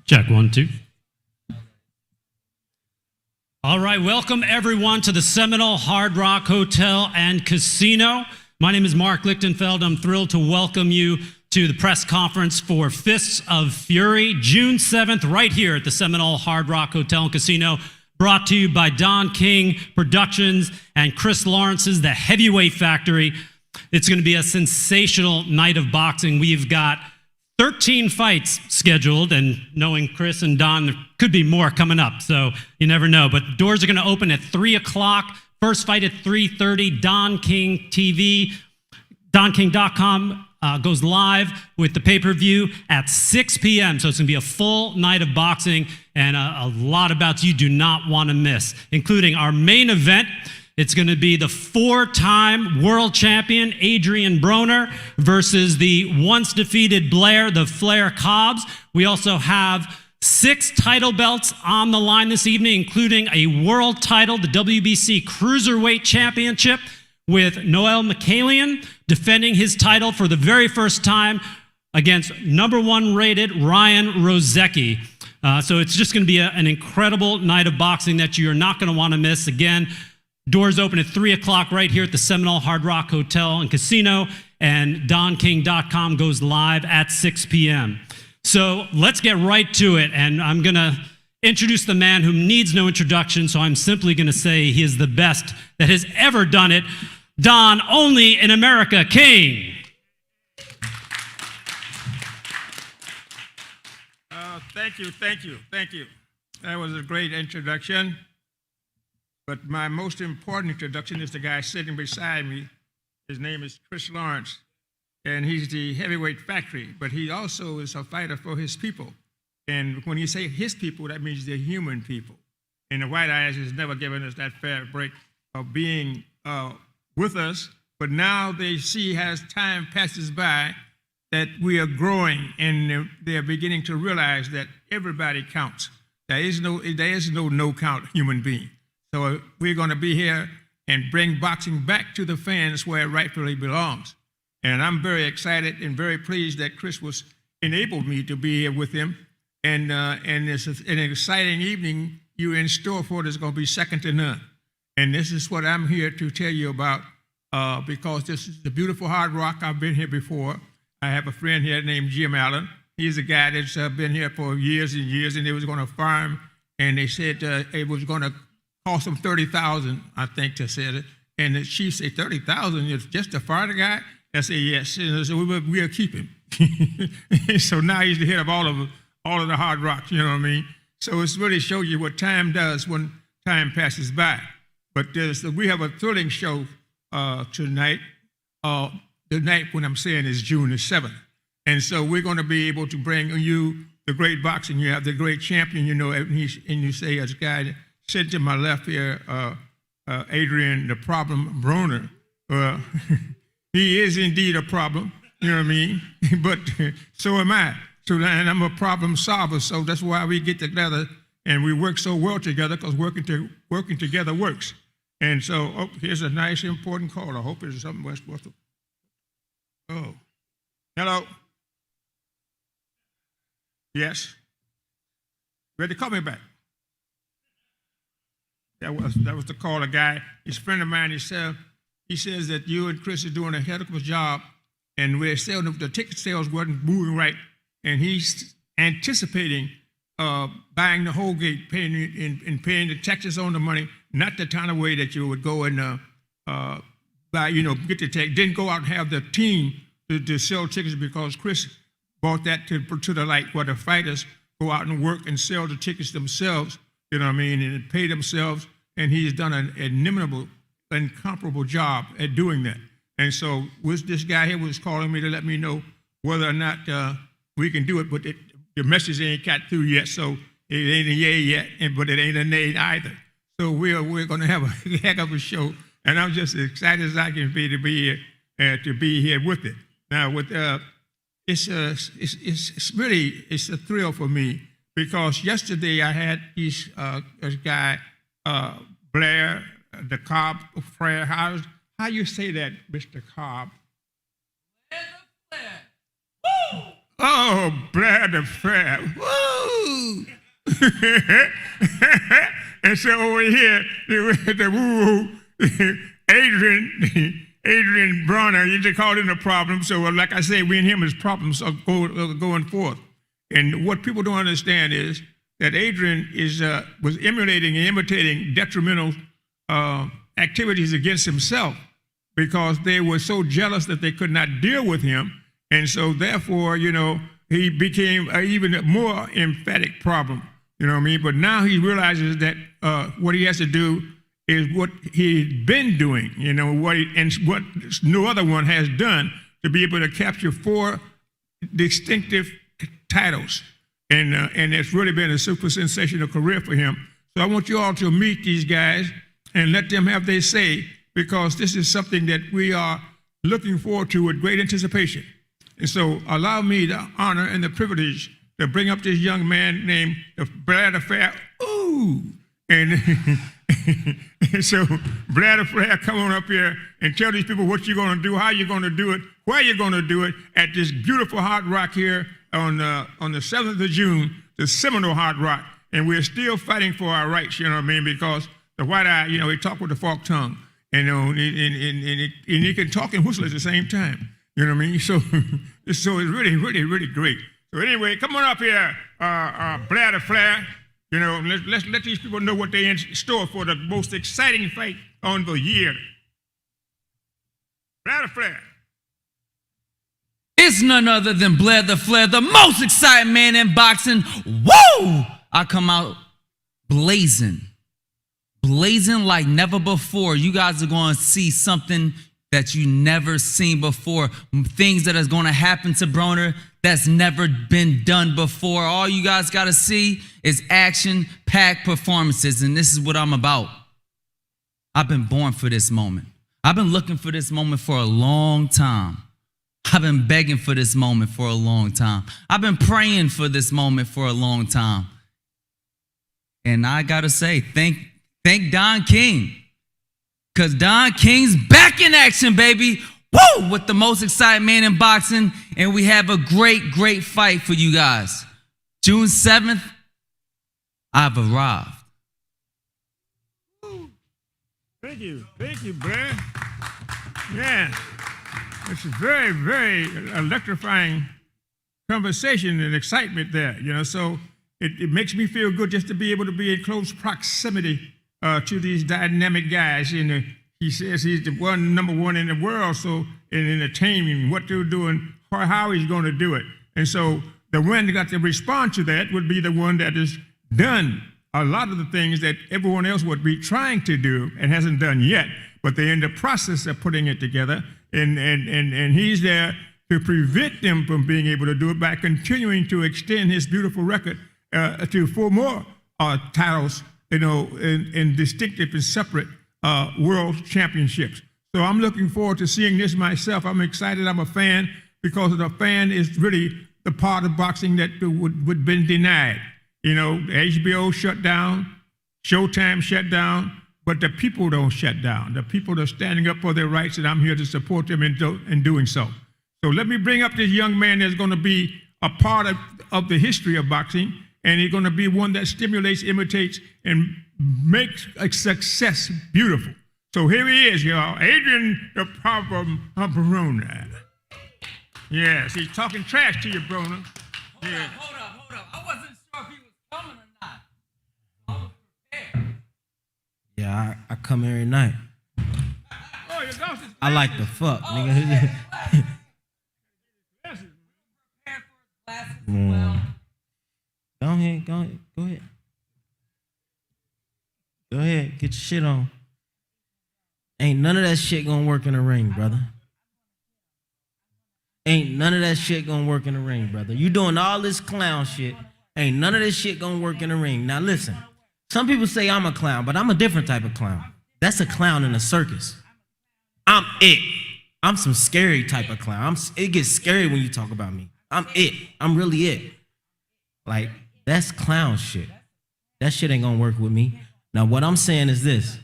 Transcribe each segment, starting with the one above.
Check, 1, 2. All right, welcome everyone to the Seminole Hard Rock Hotel and Casino. My name is Mark Lichtenfeld. I'm thrilled to welcome you to the press conference for Fists of Fury, June 7th, right here at the Seminole Hard Rock Hotel and Casino, brought to you by Don King Productions and Chris Lawrence's The Heavyweight Factory. It's going to be a sensational night of boxing. We've got 13 fights scheduled, and knowing Chris and Don, there could be more coming up, so you never know. But doors are going to open at 3 o'clock. First fight at 3:30, Don King TV. DonKing.com goes live with the pay-per-view at 6 p.m., so it's going to be a full night of boxing and a lot of bouts you do not want to miss, including our main event. It's going to be the 4-time world champion, Adrien Broner, versus the once defeated Blair Cobbs. We also have 6 title belts on the line this evening, including a world title, the WBC Cruiserweight Championship, with Noel McCallion defending his title for the very first time against #1 rated Ryan Rozecki. So it's just going to be an incredible night of boxing that you're not going to want to miss. Again, doors open at 3 o'clock right here at the Seminole Hard Rock Hotel and Casino, and DonKing.com goes live at 6 p.m. So let's get right to it, and I'm going to introduce the man who needs no introduction, so I'm simply going to say he is the best that has ever done it, Don Only in America King. Thank you. That was a great introduction. But my most important introduction is the guy sitting beside me. His name is Chris Lawrence, and he's the Heavyweight Factory, but he also is a fighter for his people. And when you say his people, that means the human people. And the White Eyes has never given us that fair break of being with us, but now they see as time passes by that we are growing, and they're beginning to realize that everybody counts. There is no no-count human being. So we're going to be here and bring boxing back to the fans where it rightfully belongs. And I'm very excited and very pleased that Chris was enabled me to be here with him. And it's an exciting evening you're in store for that's going to be second to none. And this is what I'm here to tell you about because this is the beautiful Hard Rock. I've been here before. I have a friend here named Jim Allen. He's a guy that's been here for years and years, and they was going to fire him, and they said it was going to cost them $30,000, I think they said it. And the chief said, $30,000 is just to fire the guy? I said, yes. And so we'll keep him. So now he's the head of all of the Hard Rocks, you know what I mean? So it's really shows you what time does when time passes by. But we have a thrilling show tonight. The night when I'm saying is June the 7th. And so we're going to be able to bring you the great boxing. You have the great champion, you know, and you say, as a guy sitting to my left here, Adrien the Problem Broner. He is indeed a problem, you know what I mean? But so am I. So, and I'm a problem solver, so that's why we get together and we work so well together, because working together works. And so, here's a nice, important call. I hope it's something worth it. Oh, hello. Yes. Ready? Call me back. That was the call. A guy, he's a friend of mine. He says that you and Chris are doing a hell of a job, and we're selling the ticket sales wasn't moving right, and he's anticipating buying the whole gate, paying the taxes on the money, not the kind of way that you would go and buy, you know, get the ticket. Didn't go out and have the team to sell tickets, because Chris brought that to the light where the fighters go out and work and sell the tickets themselves, you know what I mean, and pay themselves. And he's done an inimitable, incomparable job at doing that. And so this guy here was calling me to let me know whether or not we can do it, but the message ain't got through yet, so it ain't a yay yet, but it ain't a nay either. So we're going to have a heck of a show, and I'm just as excited as I can be to be here with it. Now, it's a thrill for me, because yesterday I had this guy, Blair, the Cobb Frere. How you say that, Mr. Cobb? Blair. Woo! Oh, Blair the Frere. Woo! And so over here, the woo, Adrien Broner, you just called in a problem. So like I say, we and him is problems going forth. And what people don't understand is that Adrien was emulating and imitating detrimental activities against himself, because they were so jealous that they could not deal with him. And so therefore, you know, he became an even more emphatic problem, you know what I mean? But now he realizes that what he has to do is what he's been doing, you know, what no other one has done, to be able to capture 4 distinctive titles. And it's really been a super sensational career for him. So I want you all to meet these guys and let them have their say, because this is something that we are looking forward to with great anticipation. And so allow me the honor and the privilege to bring up this young man named Blair the Frere. Ooh! And so, Blair the Frere, come on up here and tell these people what you're going to do, how you're going to do it, where you're going to do it, at this beautiful Hard Rock here on the 7th of June, the Seminole Hard Rock. And we're still fighting for our rights, you know what I mean? Because the white eye, you know, he talk with the forked tongue, and he can talk and whistle at the same time, you know what I mean? So it's really, really, really great. So anyway, come on up here, Blair the Frere. You know, let's let these people know what they're in store for, the most exciting fight on the year. Blair the Frere. It's none other than Blair the Frere, the most exciting man in boxing. Woo! I come out blazing like never before. You guys are going to see something that you never seen before. Things that is going to happen to Broner that's never been done before. All you guys got to see is action-packed performances, and this is what I'm about. I've been born for this moment. I've been looking for this moment for a long time. I've been begging for this moment for a long time. I've been praying for this moment for a long time. And I got to say, thank thank Don King. Because Don King's back in action, baby. Woo! With the most exciting man in boxing. And we have a great, great fight for you guys. June 7th, I've arrived. Thank you, Blair. Yeah, it's a very, very electrifying conversation and excitement there, so it makes me feel good just to be able to be in close proximity to these dynamic guys. He says he's the number one in the world, so in entertainment, what they're doing, how he's going to do it. And so the one that got to respond to that would be the one that has done a lot of the things that everyone else would be trying to do and hasn't done yet, but they're in the process of putting it together, and he's there to prevent them from being able to do it by continuing to extend his beautiful record to 4 more titles, in distinctive and separate world championships. So I'm looking forward to seeing this myself. I'm excited. I'm a fan, because the fan is really the part of boxing that would been denied. HBO shut down, Showtime shut down, but the people don't shut down. The people are standing up for their rights, and I'm here to support them in doing so. So let me bring up this young man that's going to be a part of the history of boxing, and he's going to be one that stimulates, imitates, and makes a success beautiful. So here he is, y'all, Adrien the Problem Broner. Yes, he's talking trash to you, Broner. Yeah. Hold up. I wasn't sure if he was coming or not. I was prepared. Yeah, I come every night. Oh, your glasses. I like the fuck, nigga. Glasses. Prepared for glasses as well. Go ahead. Go ahead, get your shit on. Ain't none of that shit gonna work in the ring, brother. Ain't none of that shit gonna work in the ring, brother. You doing all this clown shit. Ain't none of this shit gonna work in the ring. Now listen, some people say I'm a clown, but I'm a different type of clown. That's a clown in a circus. I'm it. I'm some scary type of clown. It gets scary when you talk about me. I'm it. I'm really it. Like, that's clown shit. That shit ain't gonna work with me. Now, what I'm saying is this.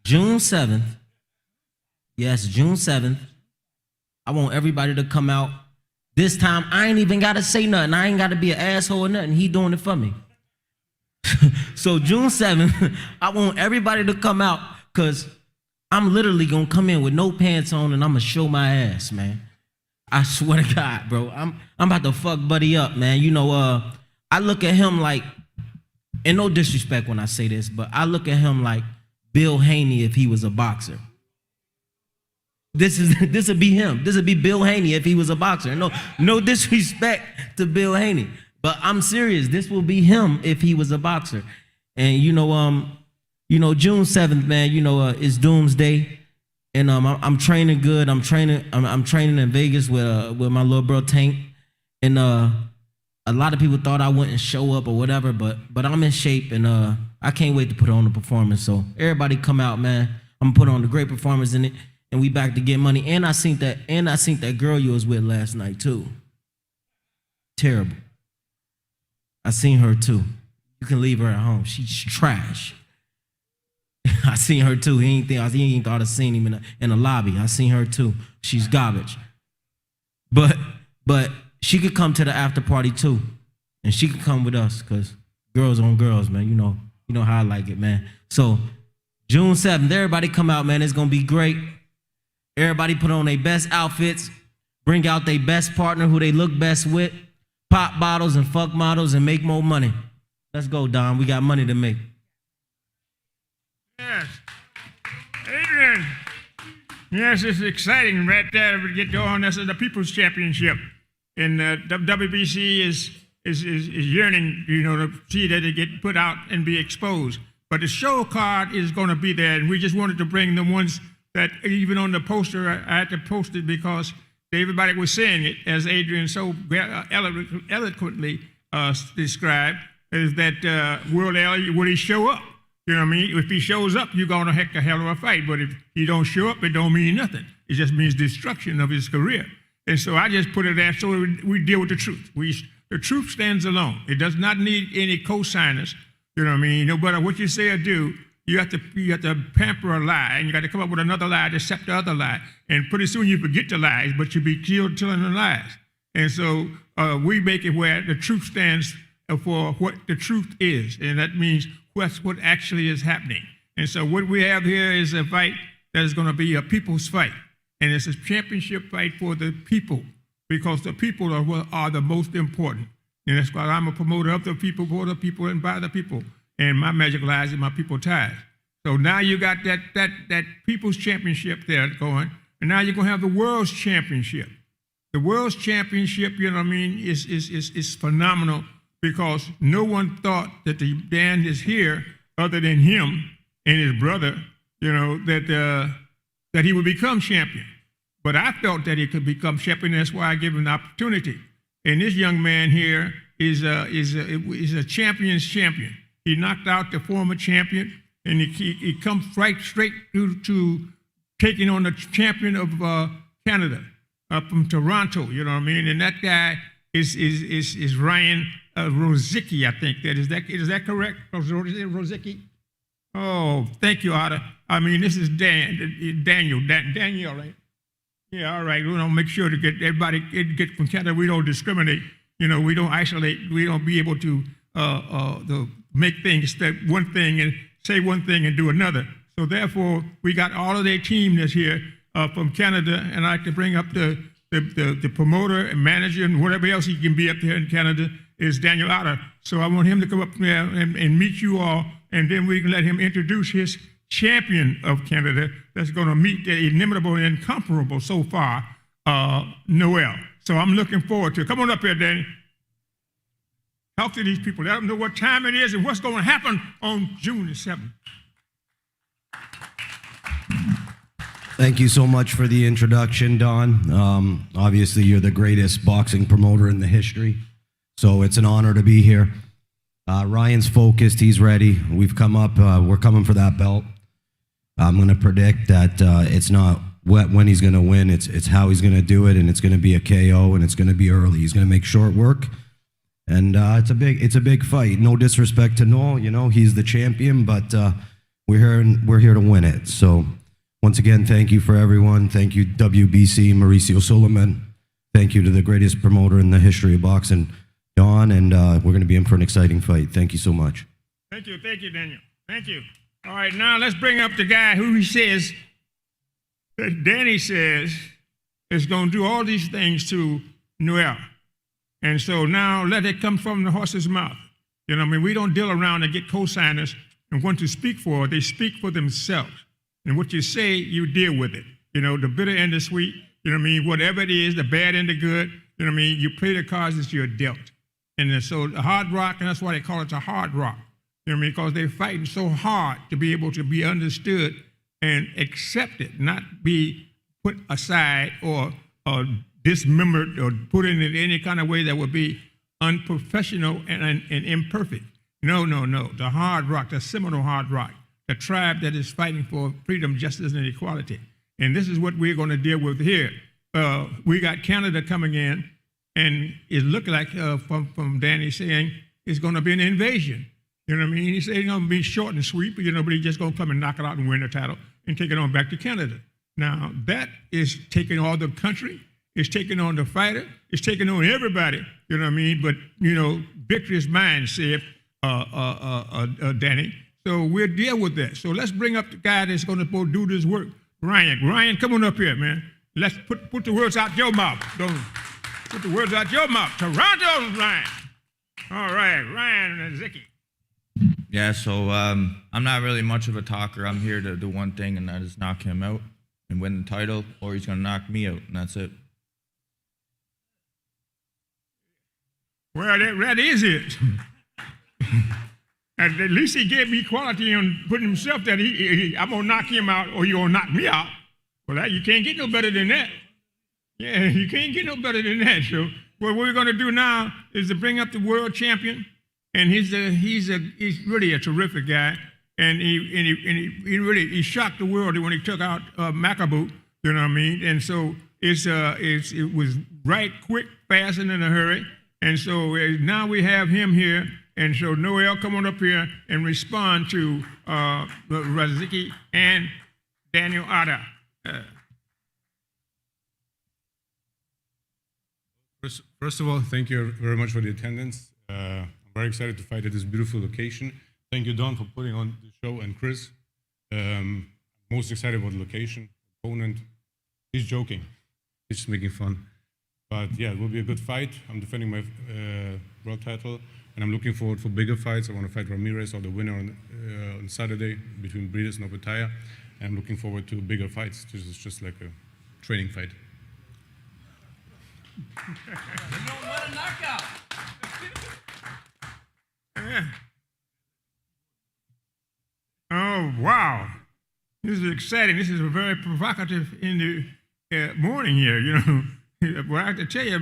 June 7th, yes, June 7th, I want everybody to come out. This time, I ain't even gotta say nothing. I ain't gotta be an asshole or nothing. He doing it for me. So June 7th, I want everybody to come out, because I'm literally gonna come in with no pants on and I'm gonna show my ass, man. I swear to God, bro. I'm about to fuck Buddy up, man. I look at him like, and no disrespect when I say this, but I look at him like Bill Haney if he was a boxer. This would be him. This would be Bill Haney if he was a boxer. No disrespect to Bill Haney, but I'm serious. This will be him if he was a boxer. And June 7th, man. It's Doomsday, and I'm training good. I'm training in Vegas with my little bro Tank, and a lot of people thought I wouldn't show up or whatever, but I'm in shape, and I can't wait to put on the performance. So everybody come out, man. I'm gonna put on a great performance in it, and we back to get money. And I seen that girl you was with last night too. Terrible. I seen her too. You can leave her at home. She's trash. I seen her too. He ain't thought I seen him in the lobby. I seen her too. She's garbage. But she could come to the after party too, and she could come with us, because girls on girls, man. You know how I like it, man. So June 7th, everybody come out, man. It's gonna be great. Everybody put on their best outfits, bring out their best partner who they look best with, pop bottles and fuck models, and make more money. Let's go, Don. We got money to make. Yes. Adrien. Yes, it's exciting right there to get going. This is the People's Championship. And WBC is yearning, to see that it get put out and be exposed. But the show card is going to be there, and we just wanted to bring the ones that even on the poster, I had to post it because everybody was saying it, as Adrien so eloquently described, is that will he show up? You know what I mean? If he shows up, you're going to heck a hell of a fight. But if he don't show up, it don't mean nothing. It just means destruction of his career. And so I just put it there so we deal with the truth. The The truth stands alone. It does not need any co-signers. You know what I mean? No matter what you say or do, you have to pamper a lie, and you got to come up with another lie to accept the other lie. And pretty soon you forget the lies, but you be killed telling the lies. And so we make it where the truth stands for what the truth is, and that means what's what actually is happening. And so what we have here is a fight that is going to be a people's fight, and it's a championship fight for the people, because the people are what are the most important. And that's why I'm a promoter of the people, for the people, and by the people. And my magic lies in my people ties. So now you got that people's championship there going, and now you're going to have the world's championship. The world's championship, you know what I mean, is phenomenal, because no one thought that the Dan is here other than him and his brother, you know, that he would become champion. But I felt that he could become champion. That's why I gave him the opportunity. And this young man here is a champion's champion. He knocked out the former champion, and he comes right straight to taking on the champion of Canada from Toronto. You know what I mean? And that guy is Ryan Rosicki, I think. Is that correct? Rosicki? Oh, thank you, Otter. I mean, this is Daniel, right? Yeah, all right. We don't make sure to get everybody get from Canada. We don't discriminate. You know, we don't isolate. We don't be able to make things step one thing and say one thing and do another. So therefore, we got all of their team that's here from Canada, and I like to bring up the promoter and manager and whatever else he can be up there in Canada is Daniel Otter. So I want him to come up there and meet you all, and then we can let him introduce his champion of Canada that's going to meet the inimitable and incomparable so far, Noel. So I'm looking forward to it. Come on up here, Danny. Talk to these people. Let them know what time it is and what's going to happen on June the 7th. Thank you so much for the introduction, Don. Obviously, you're the greatest boxing promoter in the history, so it's an honor to be here. Ryan's focused. He's ready. We've come up. We're coming for that belt. I'm going to predict that it's not when he's going to win. It's how he's going to do it, and it's going to be a KO, and it's going to be early. He's going to make short work. And it's a big fight. No disrespect to Noel, you know, he's the champion, but we're here to win it. So once again, thank you for everyone. Thank you, WBC, Mauricio Suleiman. Thank you to the greatest promoter in the history of boxing, Don, and we're going to be in for an exciting fight. Thank you so much. Thank you, Daniel. Thank you. All right, now let's bring up the guy who he says, that Danny says, is going to do all these things to Noel. And so now let it come from the horse's mouth. You know what I mean? We don't deal around and get co-signers and want to speak for. They speak for themselves. And what you say, you deal with it. You know, the bitter and the sweet, you know what I mean? Whatever it is, the bad and the good, you know what I mean? You play the cards that you're dealt. And so the hard rock, and that's why they call it the hard rock. You know what I mean? Because they're fighting so hard to be able to be understood and accepted, not be put aside or dismembered or put in any kind of way that would be unprofessional and imperfect. No. The hard rock, the Seminole hard rock, the tribe that is fighting for freedom, justice, and equality. And this is what we're going to deal with here. We got Canada coming in, and it looked like from Danny saying it's going to be an invasion. You know what I mean? He said it's going to be short and sweet, but he's just going to come and knock it out and win the title and take it on back to Canada. Now, that is taking all the country. It's taking on the fighter. It's taking on everybody. You know what I mean? But, victory is mine, said Danny. So we'll deal with that. So let's bring up the guy that's going to do this work, Ryan. Ryan, come on up here, man. Let's put the words out your mouth. Don't put the words out your mouth. Toronto's Ryan. All right, Ryan and Zicky. Yeah, so I'm not really much of a talker. I'm here to do one thing, and that is knock him out and win the title, or he's going to knock me out, and that's it. Well, that is it. At least he gave me quality on putting himself that I'm going to knock him out or you're going to knock me out. Well, you can't get no better than that. Yeah, you can't get no better than that. So what we're going to do now is to bring up the world champion, and he's really a terrific guy, and he shocked the world when he took out Macaboo, you know what I mean? And so it was right, quick, fast, and in a hurry. And so now we have him here. And so Noel, come on up here and respond to Raziki and Daniel Ada. First of all, thank you very much for the attendance. I'm very excited to fight at this beautiful location. Thank you, Don, for putting on the show, and Chris. Most excited about the location. Opponent, he's joking. He's just making fun. But yeah, it will be a good fight. I'm defending my world title, and I'm looking forward for bigger fights. I want to fight Ramirez or the winner on Saturday between Breeders and Opetaya. And I'm looking forward to bigger fights. This is just like a training fight. What a knockout! Oh, wow. This is exciting. This is a very provocative in the morning here, you know. Well, I have to tell you,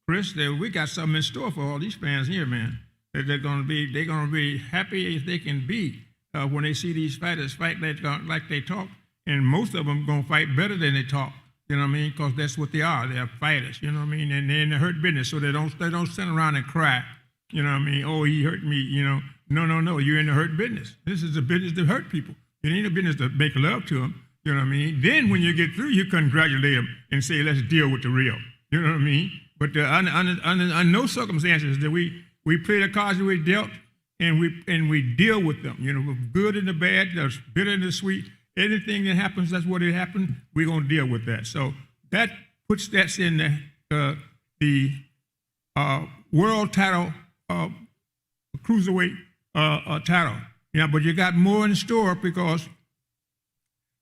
Chris, that we got something in store for all these fans here, man. That they're gonna be happy as they can be when they see these fighters fight like they talk, and most of them gonna fight better than they talk. You know what I mean? Because that's what they are. They're fighters. You know what I mean? And they're in the hurt business, so they don't sit around and cry. You know what I mean? Oh, he hurt me. You know? No. You're in the hurt business. This is a business to hurt people. It ain't a business to make love to them. You know what I mean? Then when you get through, you congratulate them and say, let's deal with the real. You know what I mean? But under no circumstances that we play the cards that we dealt, and we deal with them. You know, good and the bad, the bitter and the sweet. Anything that happens, that's what it happened. We're gonna deal with that. So that puts that in the world title, cruiserweight title. Yeah, but you got more in store, because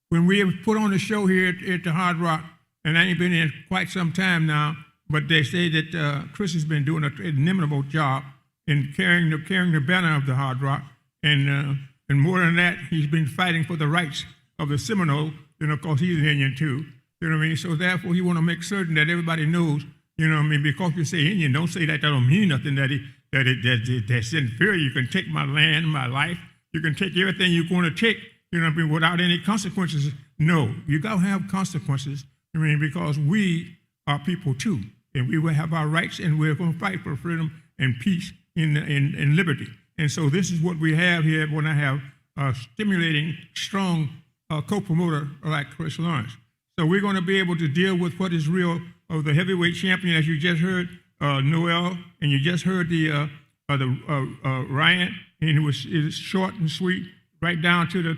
when we have put on the show here at the Hard Rock, and I ain't been in quite some time now, but they say that Chris has been doing an inimitable job in carrying the banner of the Hard Rock, and more than that, he's been fighting for the rights of the Seminole, you know, because he's an Indian too, you know what I mean? So therefore, you want to make certain that everybody knows, you know what I mean? Because you say Indian, don't say that don't mean nothing, that's inferior. You can take my land, my life, you can take everything you want to take, you know what I mean, without any consequences. No, you got to have consequences, I mean, because we are people too, and we will have our rights, and we're going to fight for freedom and peace and liberty. And so this is what we have here when I have a stimulating, strong co-promoter like Chris Lawrence. So we're going to be able to deal with what is real of the heavyweight champion, as you just heard Noel, and you just heard the Ryan, and it was short and sweet, right down to the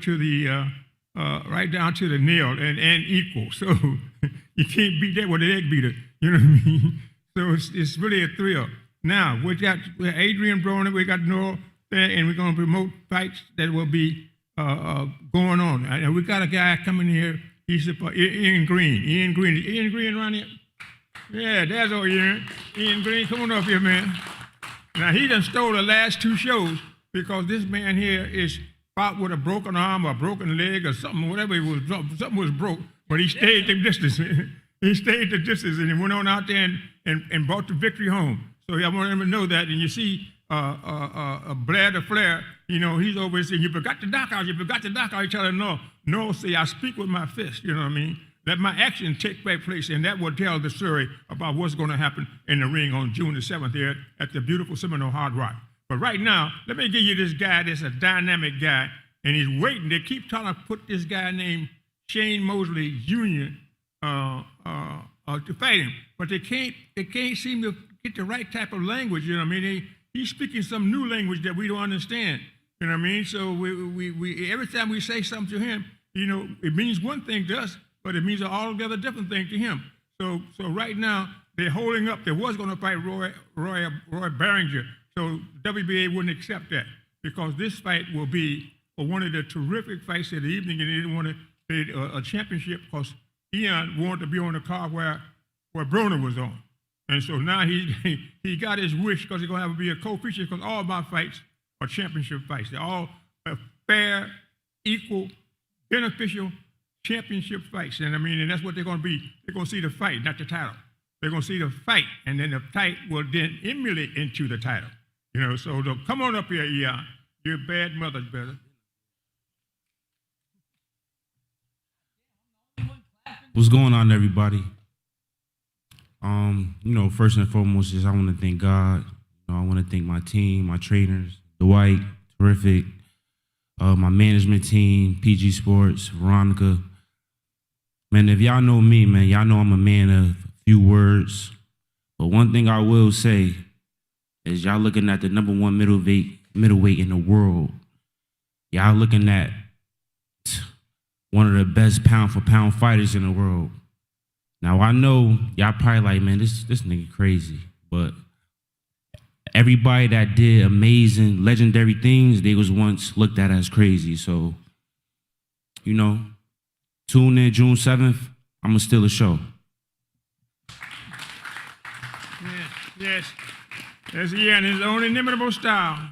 nail and equal. So you can't beat that with an egg beater. You know what I mean? So it's really a thrill. Now we got Adrien Broner, we got Noel there, and we're going to promote fights that will be going on. And we got a guy coming here. He's Ian Green. Ian Green around here? Yeah, there's old Ian. Ian Green, come on up here, man. Now, he done stole the last two shows, because this man here is fought with a broken arm or a broken leg or something, whatever it was, something was broke, but he stayed the distance. He stayed the distance, and he went on out there and brought the victory home. So I want him to know that. And you see Blair the Flair, you know, he's over saying, you forgot to knock out, You tell him, no, say, I speak with my fist, you know what I mean? Let my action take place, and that will tell the story about what's going to happen in the ring on June the 7th here at the beautiful Seminole Hard Rock. But right now, let me give you this guy that's a dynamic guy, and he's waiting. They keep trying to put this guy named Shane Mosley Jr. To fight him, but they can't seem to get the right type of language, you know what I mean? He's speaking some new language that we don't understand, you know what I mean? So we every time we say something to him, you know, it means one thing to us, but it means an altogether different thing to him. So right now, they're holding up. They was going to fight Roy Barringer, so WBA wouldn't accept that, because this fight will be one of the terrific fights of the evening, and they didn't want to pay a championship, because Ian wanted to be on the card where Broner was on. And so now he got his wish, because he's going to have to be a co-feature, because all my fights are championship fights. They're all fair, equal, beneficial championship fights. And I mean, and that's what they're going to be. They're going to see the fight, not the title. They're going to see the fight, and then the fight will then emulate into the title. You know, so come on up here, Ian. Your bad mother's better. What's going on, everybody? First and foremost is I want to thank God. I want to thank my team, my trainers, Dwight, terrific, my management team, PG Sports, Veronica. Man, if y'all know me, man, y'all know I'm a man of few words. But one thing I will say is y'all looking at the number one middleweight in the world. Y'all looking at one of the best pound for pound fighters in the world. Now I know y'all probably like, man, this nigga crazy. But everybody that did amazing, legendary things, they was once looked at as crazy. So, tune in June 7th. I'ma steal a show. Yes. Yes, in his own inimitable style.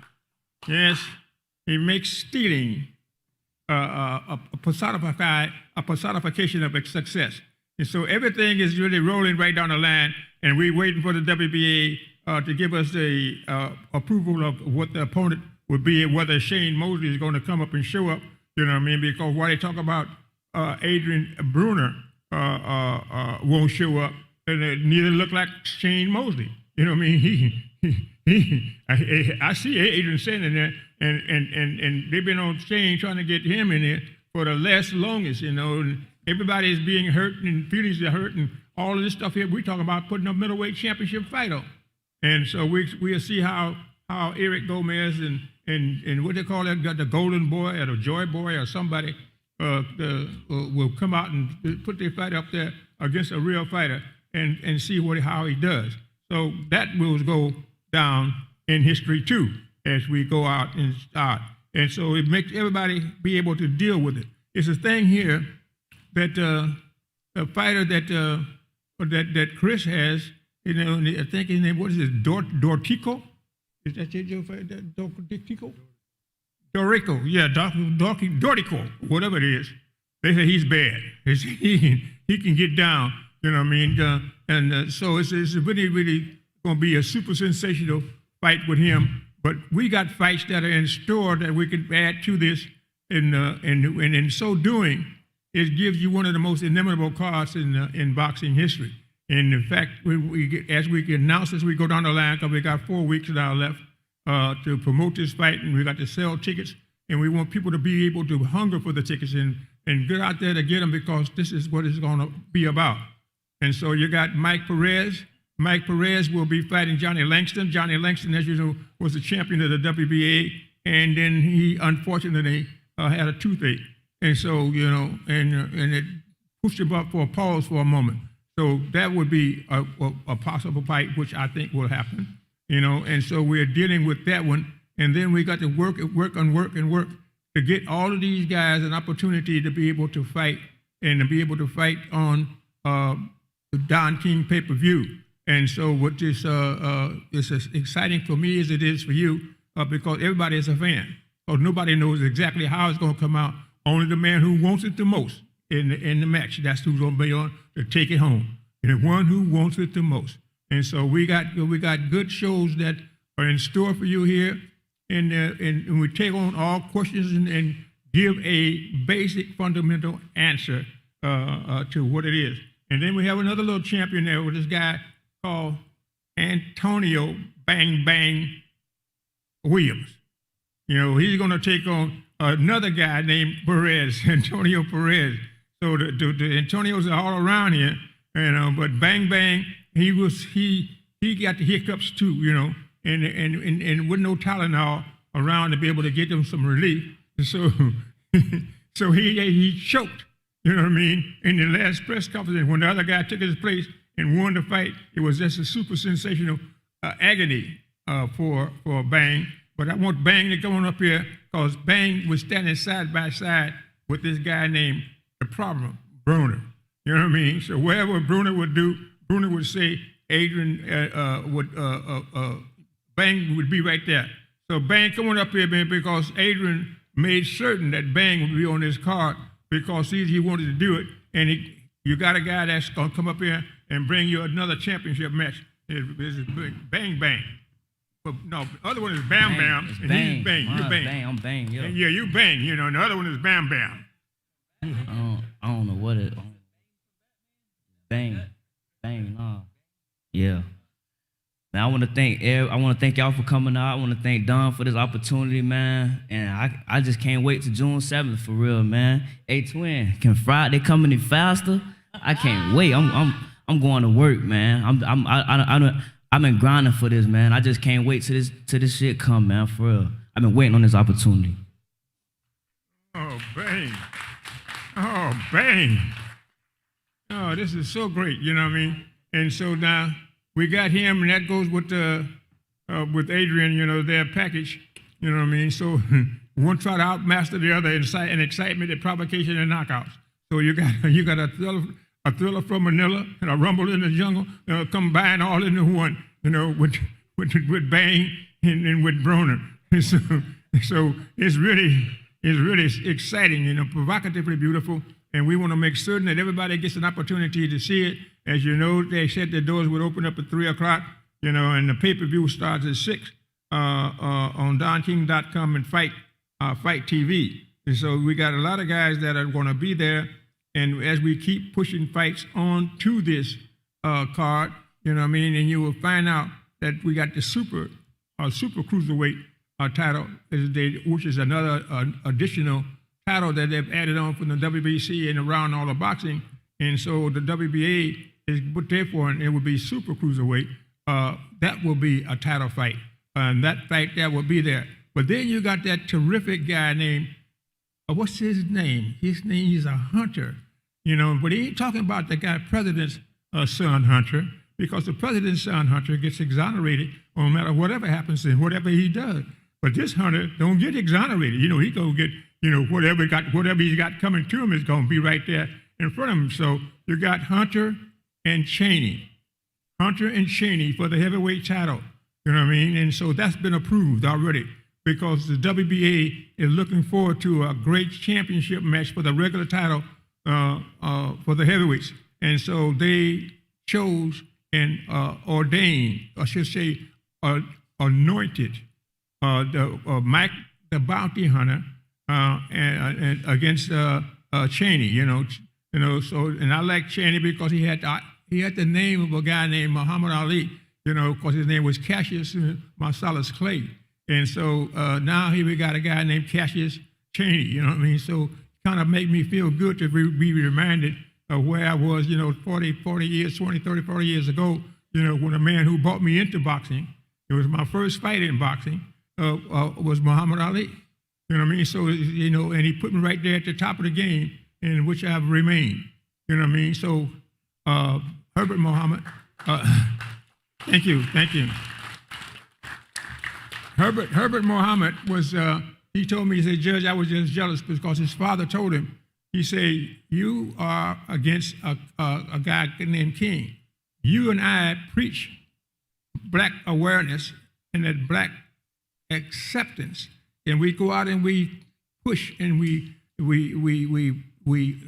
Yes, he makes stealing a personification of success. And so everything is really rolling right down the line, and we're waiting for the WBA to give us the approval of what the opponent would be, and whether Shane Mosley is going to come up and show up, you know what I mean? Because while they talk about Adrien Broner won't show up, and it neither look like Shane Mosley. You know what I mean? I see Adrian sitting in there, and they've been on Shane trying to get him in there for the longest, and everybody is being hurt, and feelings are hurt, and all of this stuff here. We're talking about putting a middleweight championship fight on. And so we'll see how Eric Gomez and what they call that, got the Golden Boy or the Joy Boy or somebody will come out and put their fight up there against a real fighter and see how he does. So that will go down in history too as we go out and start. And so it makes everybody be able to deal with it. It's a thing here that a fighter that Chris has, I think his name, what is it, Dortico? Is that your fighter, Dortico? Dorico, yeah, Dortico, whatever it is. They say he's bad. He can get down, you know what I mean? So it's really, really going to be a super sensational fight with him. But we got fights that are in store that we can add to this, and in so doing, it gives you one of the most inimitable cards in boxing history. And in fact, as we announce as we go down the line, because we got 4 weeks now left to promote this fight, and we got to sell tickets, and we want people to be able to hunger for the tickets and get out there to get them, because this is what it's going to be about. And so you got Mike Perez. Mike Perez will be fighting Johnny Langston. Johnny Langston, as you know, was the champion of the WBA, and then he unfortunately had a toothache. And so, and it pushed him up for a pause for a moment. So that would be a possible fight, which I think will happen, and so we're dealing with that one. And then we got to work to get all of these guys an opportunity to be able to fight and to be able to fight on the Don King pay-per-view. And so what this is as exciting for me as it is for you, because everybody is a fan. Because nobody knows exactly how it's going to come out. Only the man who wants it the most in the match, that's who's going to be on to take it home. And the one who wants it the most. And so we got good shows that are in store for you here. And we take on all questions and give a basic fundamental answer to what it is. And then we have another little champion there with this guy called Antonio Bang Bang Williams. He's going to take on another guy named Perez, Antonio Perez. So the Antonios are all around here, but Bang Bang, he got the hiccups too, and with no Tylenol around to be able to get them some relief. So so he choked, you know what I mean, in the last press conference. When the other guy took his place and won the fight, it was just a super sensational agony for Bang. But I want Bang to come on up here, because Bang was standing side by side with this guy named The Problem, Broner. You know what I mean? So wherever Broner would do, Broner would say Bang would be right there. So Bang, come on up here, man, because Adrien made certain that Bang would be on this card, because he wanted to do it. And you got a guy that's going to come up here and bring you another championship match. It's Bang Bang. But no, the other one is Bam Bam, and Bang. he's Bang. You Bang. I'm Bang, yo. Yeah, you Bang, and the other one is Bam Bam. I don't know what it. Bang, nah. Yeah. Man, I want to thank y'all for coming out. I want to thank Don for this opportunity, man. And I just can't wait to June 7th for real, man. Hey, twin, can Friday come any faster? I can't wait. I'm going to work, man. I've been grinding for this, man. I just can't wait till this shit come, man. For real. I've been waiting on this opportunity. Oh, bang. Oh, bang. Oh, this is so great, you know what I mean? And so now we got him, and that goes with Adrien, you know, their package, you know what I mean? So one try to outmaster the other in excitement and provocation and knockouts. So you got a thriller from Manila and a rumble in the jungle, combined all into one, you know, with Bang and with Broner. So it's really exciting, you know, provocatively beautiful, and we want to make certain that everybody gets an opportunity to see it. As you know, they said the doors would open up at 3 o'clock, you know, and the pay-per-view starts at 6 on DonKing.com and Fight TV. And so we got a lot of guys that are going to be there, and as we keep pushing fights on to this card, you know what I mean, and you will find out that we got the super cruiserweight title, which is another additional title that they've added on from the WBC and around all the boxing. And so the WBA is put there for, and it will be super cruiserweight. That will be a title fight. And that fight that will be there. But then you got that terrific guy named, what's his name? His name is a Hunter, you know, but he ain't talking about the guy, President's son Hunter, because the President's son Hunter gets exonerated no matter whatever happens and whatever he does. But this Hunter don't get exonerated. You know, he gonna get, you know, whatever he's got coming to him is gonna be right there in front of him. So you got Hunter and Cheney for the heavyweight title. You know what I mean? And so that's been approved already because the WBA is looking forward to a great championship match for the regular title for the heavyweights. And so they chose and ordained, I should say, anointed Mike the Bounty Hunter and against Cheney. You know. So and I like Cheney because he had the name of a guy named Muhammad Ali. You know, because his name was Cassius Marcellus Clay. And so now here we got a guy named Cassius Cheney, you know what I mean? So kind of make me feel good to be reminded of where I was, you know, 40 years ago, you know, when a man who brought me into boxing, it was my first fight in boxing, was Muhammad Ali. You know what I mean? So, you know, and he put me right there at the top of the game, in which I've remained. You know what I mean? So, Herbert Muhammad, thank you. Herbert Muhammad was, he told me, he said, Judge, I was just jealous because his father told him, he said, you are against a guy named King. You and I preach black awareness and that black acceptance. And we go out and we push and we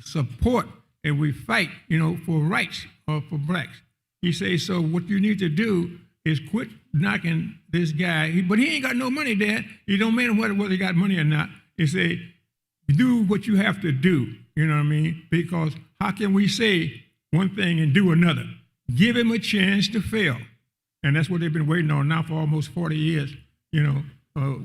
support and we fight, you know, for rights for blacks. He says, so what you need to do is quit knocking this guy, but he ain't got no money, Dad. It don't matter whether he got money or not. He said, do what you have to do, you know what I mean? Because how can we say one thing and do another? Give him a chance to fail. And that's what they've been waiting on now for almost 40 years, you know,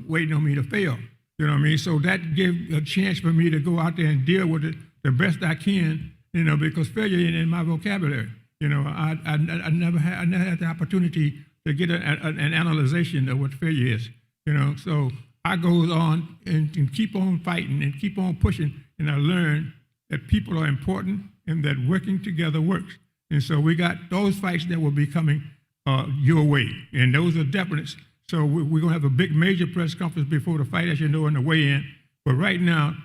waiting on me to fail, you know what I mean? So that gave a chance for me to go out there and deal with it the best I can, you know, because failure ain't in my vocabulary. You know, I never had the opportunity to get an analyzation of what failure is, you know. So I goes on and keep on fighting and keep on pushing, and I learned that people are important and that working together works. And so we got those fights that will be coming your way, and those are definite. So we're going to have a big major press conference before the fight, as you know, in the weigh-in. But right now,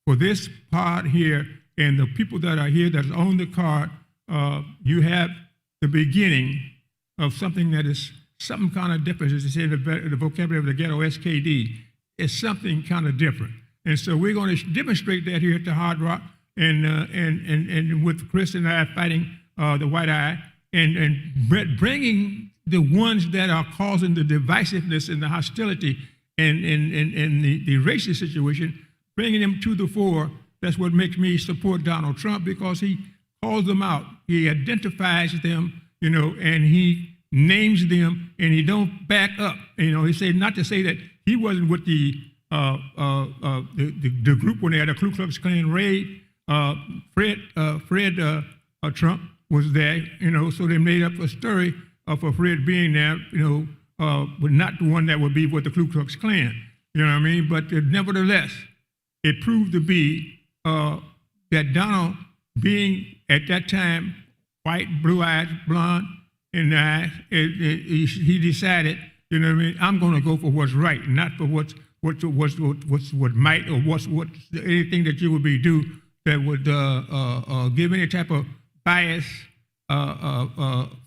for this part here and the people that are here that's on the card, you have the beginning of something that is something kind of different. As they say in the vocabulary of the ghetto, SKD, it's something kind of different. And so we're going to demonstrate that here at the Hard Rock, and with Chris and I fighting the White Eye, and bringing the ones that are causing the divisiveness and the hostility and the racist situation, bringing them to the fore. That's what makes me support Donald Trump, because he calls them out. He identifies them and he names them, and he don't back up. He said not to say that he wasn't with the group when they had a Ku Klux Klan raid. Fred Trump was there, so they made up a story for Fred being there, but not the one that would be with the Ku Klux Klan. You know what I mean? But nevertheless, it proved to be that Donald, being at that time white, blue-eyed, blonde in the eyes, he decided, I'm going to go for what's right, not for what might or what's anything that you would be do that would give any type of bias,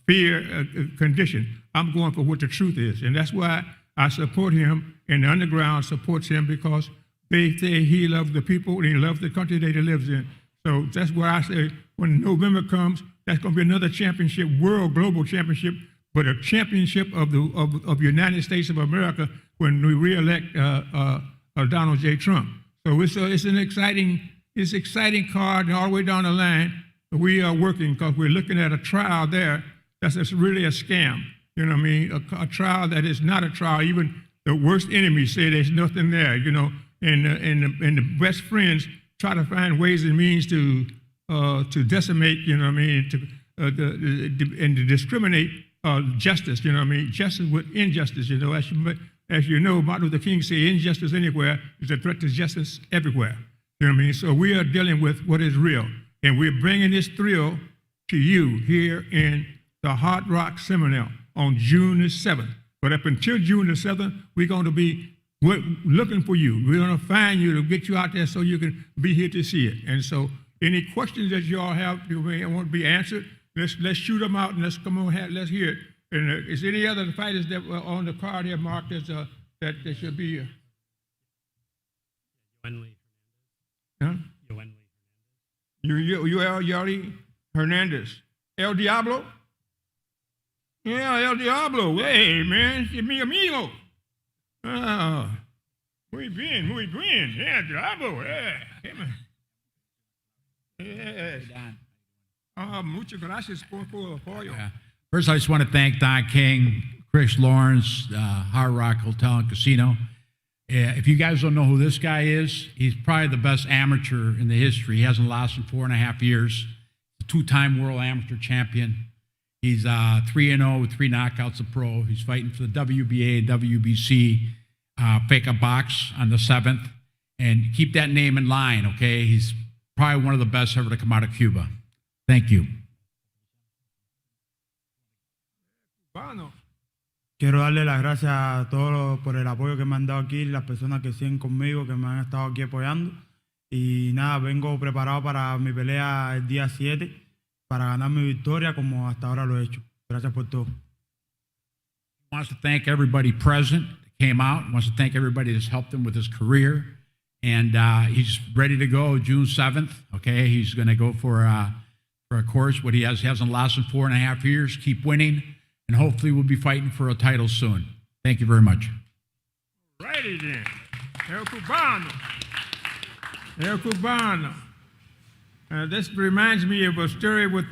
fear, condition. I'm going for what the truth is, and that's why I support him, and the underground supports him because they say he loves the people and he loves the country that he lives in. So that's why I say when November comes, that's going to be another championship, world global championship, but a championship of the United States of America when we reelect Donald J. Trump. So it's an exciting card all the way down the line. We are working because we're looking at a trial there that's really a scam. You know what I mean? A trial that is not a trial. Even the worst enemies say there's nothing there. And the best friends try to find ways and means to decimate. You know what I mean? And to discriminate justice. You know what I mean? Justice with injustice. As you know, Martin Luther King said, "Injustice anywhere is a threat to justice everywhere." You know what I mean? So we are dealing with what is real, and we're bringing this thrill to you here in the Hard Rock Seminole on June the 7th. But up until June the 7th, we're going to be looking for you. We're going to find you to get you out there so you can be here to see it. And so any questions that you all have you may want to be answered, let's shoot them out and let's come on, let's hear it. And is there any other fighters that were on the card here, Mark, that should be here? Huh? Yuri Hernandez. El Diablo? Yeah, El Diablo. Hey, man, es mi amigo. Muy bien, muy bien. Yeah, Diablo. Yeah. Yes. Muchas gracias por el apoyo. Yeah. First, I just want to thank Don King, Chris Lawrence, Hard Rock Hotel and Casino. If you guys don't know who this guy is, he's probably the best amateur in the history. He hasn't lost in 4.5 years. He's a two-time world amateur champion. He's 3-0 with 3 knockouts of pro. He's fighting for the WBA, WBC, FECA box on the 7th. And keep that name in line, okay? He's probably one of the best ever to come out of Cuba. Thank you. Quiero darle las gracias a todos por el apoyo que me han dado aquí, las personas que siguen conmigo, que me han estado aquí apoyando. Y nada, vengo preparado para mi pelea el día 7, para ganar mi victoria como hasta ahora lo he hecho. Gracias por todo. Wants to thank everybody present that came out. Wants to thank everybody that's helped him with his career. And he's ready to go June 7th. Okay, he's going to go for a course. What he hasn't lost in 4.5 years. Keep winning. And hopefully we'll be fighting for a title soon. Thank you very much. Righty then. El Cubano. This reminds me of a story with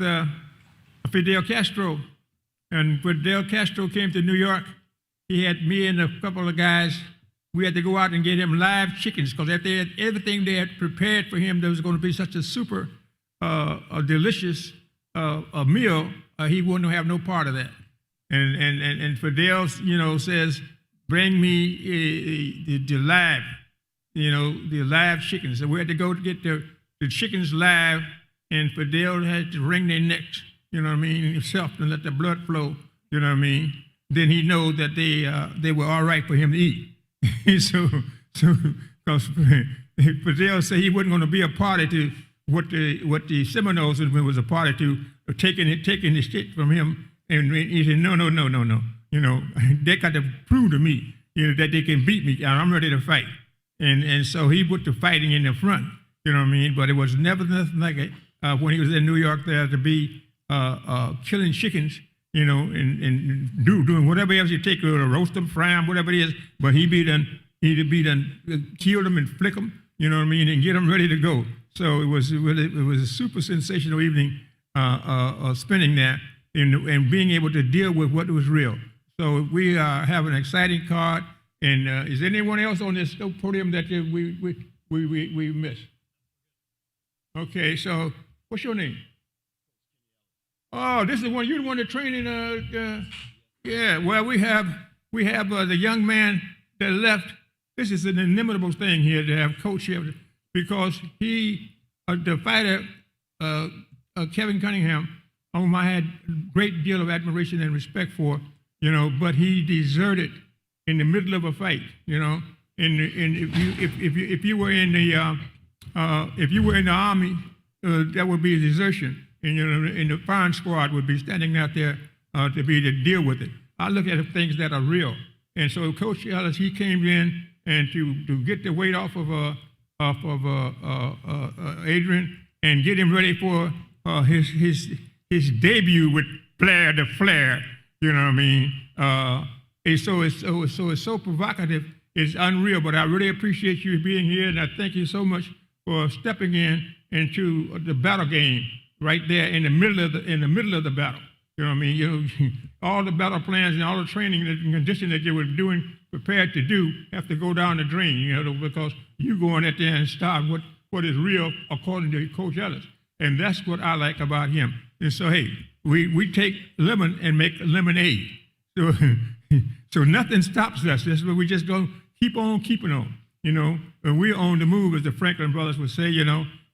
Fidel Castro. And Fidel Castro came to New York. He had me and a couple of guys. We had to go out and get him live chickens because everything they had prepared for him, there was going to be such a super delicious meal, he wouldn't have no part of that. And Fidel, says, bring me the live chickens. So we had to go to get the chickens live, and Fidel had to wring their necks, himself, and let the blood flow, Then he know that they were all right for him to eat. so because Fidel said he wasn't going to be a party to what the Seminoles was a party to, taking the shit from him. And he said, no. They got to prove to me, that they can beat me, and I'm ready to fight. And so he put the fighting in the front, But it was never nothing like it when he was in New York there to be killing chickens, and doing whatever else you take, roast them, fry them, whatever it is. But he'd be done kill them and flick them, and get them ready to go. So it was a super sensational evening spending there. and being able to deal with what was real. So we have an exciting card. And is anyone else on this podium that we missed? Okay, so what's your name? Oh, this is you're the one that training. Yeah, well, we have the young man that left. This is an inimitable thing here to have coach here because he, the fighter, Kevin Cunningham, whom I had a great deal of admiration and respect for, but he deserted in the middle of a fight, And if you were in the army, that would be a desertion, and the firing squad would be standing out there to deal with it. I look at things that are real, and so Coach Ellis, he came in and to get the weight off of Adrien and get him ready for his debut with Blair the Flair. You know what I mean? And so it's so provocative. It's unreal. But I really appreciate you being here, and I thank you so much for stepping into the battle game right there in the middle of the battle. You know what I mean? All the battle plans and all the training and conditioning that you were prepared to do have to go down the drain. Because you going out there and start what is real according to Coach Ellis, and that's what I like about him. And so hey, we take lemon and make lemonade. So nothing stops us. That's what we just go keep on keeping on. And we're on the move, as the Franklin brothers would say.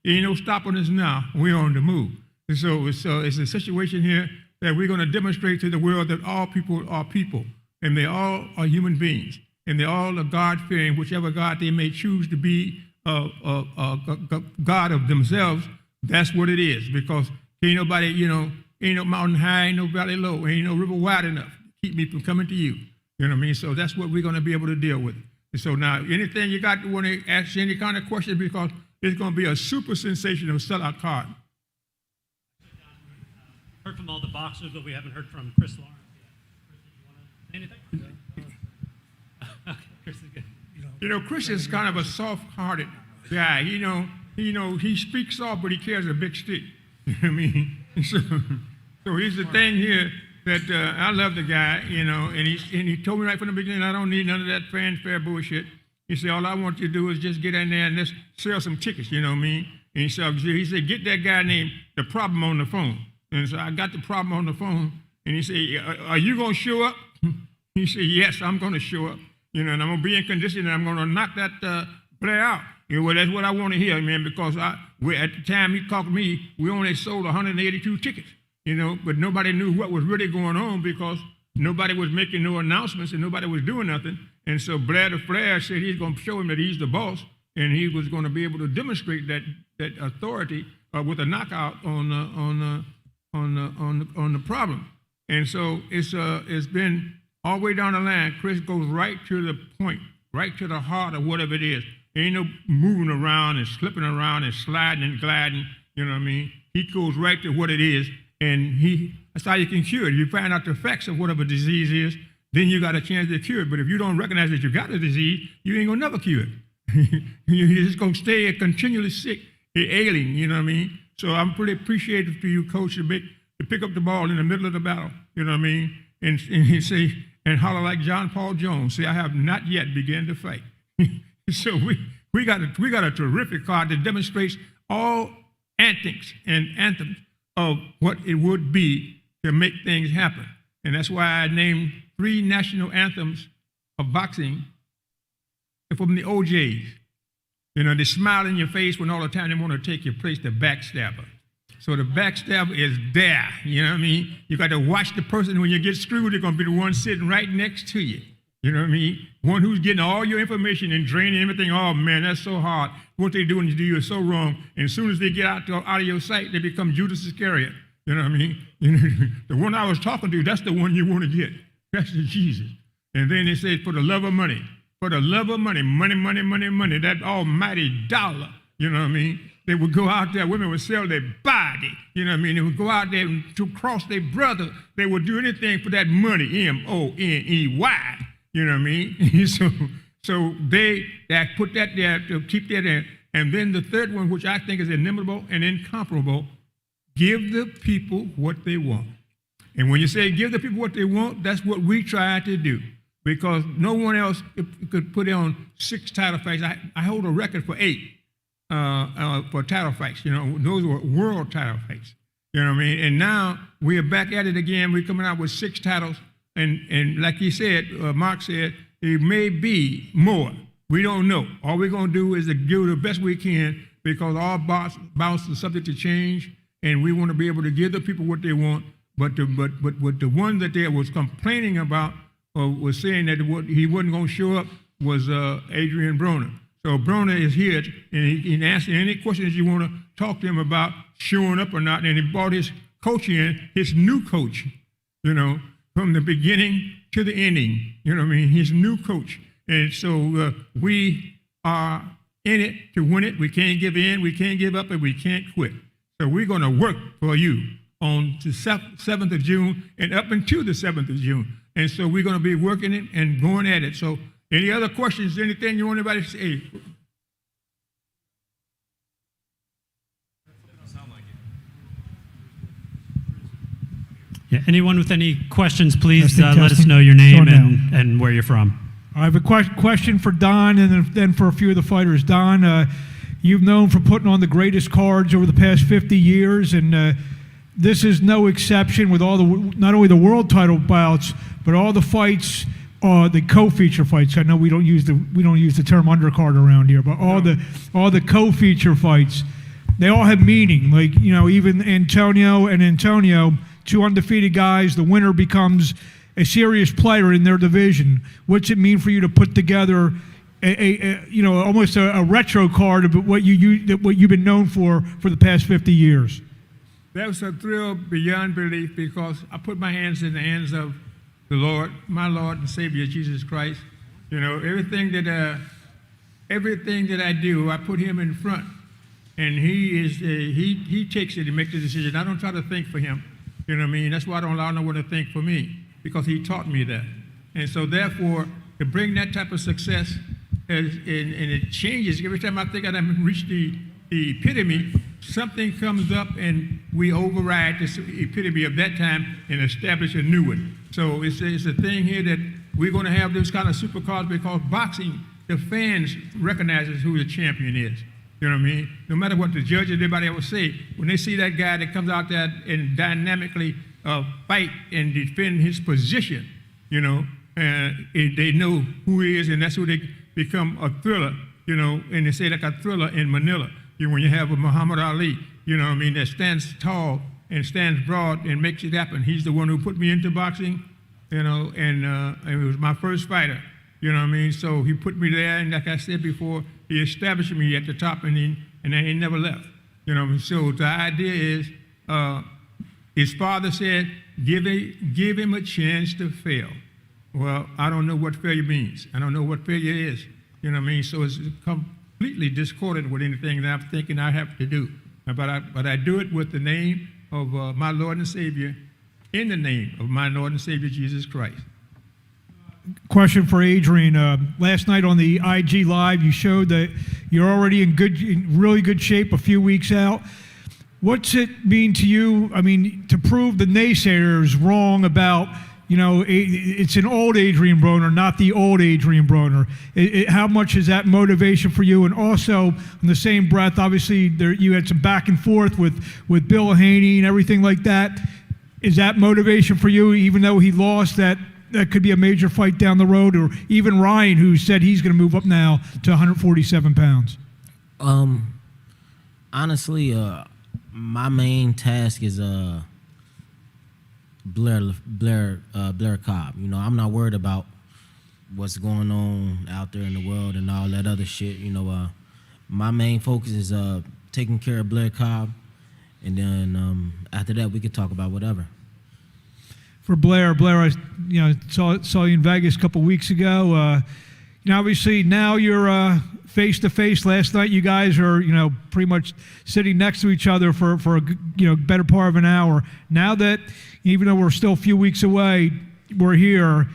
Ain't no stopping us now. We're on the move. And so it's a situation here that we're going to demonstrate to the world that all people are people, and they all are human beings, and they all are God-fearing, whichever God they may choose to be a God of themselves. That's what it is, because ain't nobody, ain't no mountain high, ain't no valley low, ain't no river wide enough to keep me from coming to you. You know what I mean? So that's what we're going to be able to deal with. And so now, anything you got to want to ask any kind of question, because it's going to be a super sensational sellout card. Heard from all the boxers, but we haven't heard from Chris Lawrence. Chris, do you want to say anything? Okay, Chris is good. Chris is kind of a soft-hearted guy. He speaks soft, but he carries a big stick. You know what I mean? So here's the thing here that I love the guy, and he told me right from the beginning, I don't need none of that fanfare bullshit. He said, all I want you to do is just get in there and just sell some tickets, you know what I mean? And he said, get that guy named The Problem on the phone. And so I got The Problem on the phone, and he said, are you going to show up? He said, yes, I'm going to show up. And I'm going to be in condition, and I'm going to knock that Blair out. Well, that's what I want to hear, man, because at the time he talked to me, we only sold 182 tickets, but nobody knew what was really going on because nobody was making no announcements and nobody was doing nothing. And so Blair the Flair said he's going to show him that he's the boss, and he was going to be able to demonstrate that authority with a knockout on the Problem. And so it's been all the way down the line. Chris goes right to the point, right to the heart of whatever it is. Ain't no moving around and slipping around and sliding and gliding, you know what I mean? He goes right to what it is, and that's how you can cure it. If you find out the facts of whatever disease is, then you got a chance to cure it. But if you don't recognize that you got the disease, you ain't gonna never cure it. You're just gonna stay continually sick, ailing, you know what I mean? So I'm pretty appreciative to you, Coach, to pick up the ball in the middle of the battle, you know what I mean? And he say, and holler like John Paul Jones, say, I have not yet begun to fight. So we got a terrific card that demonstrates all antics and anthems of what it would be to make things happen. And that's why I named 3 national anthems of boxing from the OJs. They smile in your face when all the time they want to take your place, the backstabber. So the backstabber is there, you know what I mean? You got to watch the person. When you get screwed, they're going to be the one sitting right next to you. You know what I mean? One who's getting all your information and draining everything. Oh, man, that's so hard. What they're doing to you is so wrong. And as soon as they get out of your sight, they become Judas Iscariot. You know what I mean? The one I was talking to, that's the one you want to get. That's the Jesus. And then they say, for the love of money. For the love of money, money, that almighty dollar. You know what I mean? They would go out there, women would sell their body. You know what I mean? They would go out there to cross their brother. They would do anything for that money, M-O-N-E-Y. You know what I mean? So they put that there to keep that in. And then the third one, which I think is inimitable and incomparable, give the people what they want. And when you say give the people what they want, that's what we try to do, because no one else could put on 6 title fights. I hold a record for 8 for title fights. You know, those were world title fights. You know what I mean? And now we are back at it again. We're coming out with 6 titles. And like he said, Mark said, it may be more. We don't know. All we're going to do is to do the best we can, because all bouts are subject to change, and we want to be able to give the people what they want. But the one that they was complaining about was saying that he wasn't going to show up was Adrien Broner. So Broner is here, and he can answer any questions you want to talk to him about showing up or not. And he brought his coach in, his new coach, you know, from the beginning to the ending. You know what I mean? His new coach. And so we are in it to win it. We can't give in, we can't give up, and we can't quit. So we're going to work for you on the 7th of June and up until the 7th of June. And so we're going to be working it and going at it. So any other questions, anything you want anybody to say? Yeah, anyone with any questions, please Testing, let us testing. know your name Showing and where you're from. I have a question for Don, and then for a few of the fighters. Don, you've known for putting on the greatest cards over the past 50 years, and this is no exception with all not only the world title bouts, but all the fights, the co-feature fights. I know we don't use the term undercard around here, but all the co-feature fights, they all have meaning. Like, you know, even Antonio, 2 undefeated guys, the winner becomes a serious player in their division. What's it mean for you to put together almost a retro card of what you've been known for the past 50 years? That was a thrill beyond belief, because I put my hands in the hands of the Lord, my Lord and Savior, Jesus Christ. You know, everything that I do, I put him in front, and he takes it and makes the decision. I don't try to think for him. You know what I mean? That's why I don't allow no one to think for me, because he taught me that. And so therefore, to bring that type of success, and it changes. Every time I think I've reached the epitome, something comes up and we override this epitome of that time and establish a new one. So it's a thing here that we're going to have this kind of supercards, because boxing, the fans recognizes who the champion is. You know what I mean? No matter what the judge or anybody else say, when they see that guy that comes out there and dynamically fight and defend his position, you know, they know who he is, and that's who they become a thriller, you know, and they say like a thriller in Manila. When you have a Muhammad Ali, you know what I mean, that stands tall and stands broad and makes it happen. He's the one who put me into boxing, you know, and it was my first fighter, you know what I mean? So he put me there, and like I said before, he established me at the top, and he never left, you know. So the idea is, his father said, give him a chance to fail. Well, I don't know what failure means. I don't know what failure is, you know what I mean? So it's completely discordant with anything that I'm thinking I have to do. But I do it with the name of my Lord and Savior, in the name of my Lord and Savior, Jesus Christ. Question for Adrien. Last night on the IG Live, you showed that you're already in really good shape a few weeks out. What's it mean to you, I mean, to prove the naysayers wrong about, you know, it's an old Adrien Broner, not the old Adrien Broner? How much is that motivation for you? And also, in the same breath, obviously, you had some back and forth with Bill Haney and everything like that. Is that motivation for you, even though he lost, that could be a major fight down the road? Or even Ryan, who said he's going to move up now to 147 pounds? Honestly, my main task is Blair Cobb. You know, I'm not worried about what's going on out there in the world and all that other shit. You know, my main focus is taking care of Blair Cobb, and then after that we could talk about whatever. For Blair, I saw you in Vegas a couple weeks ago. Obviously now you're face to face. Last night you guys are pretty much sitting next to each other for a better part of an hour. Now that, even though we're still a few weeks away, we're here.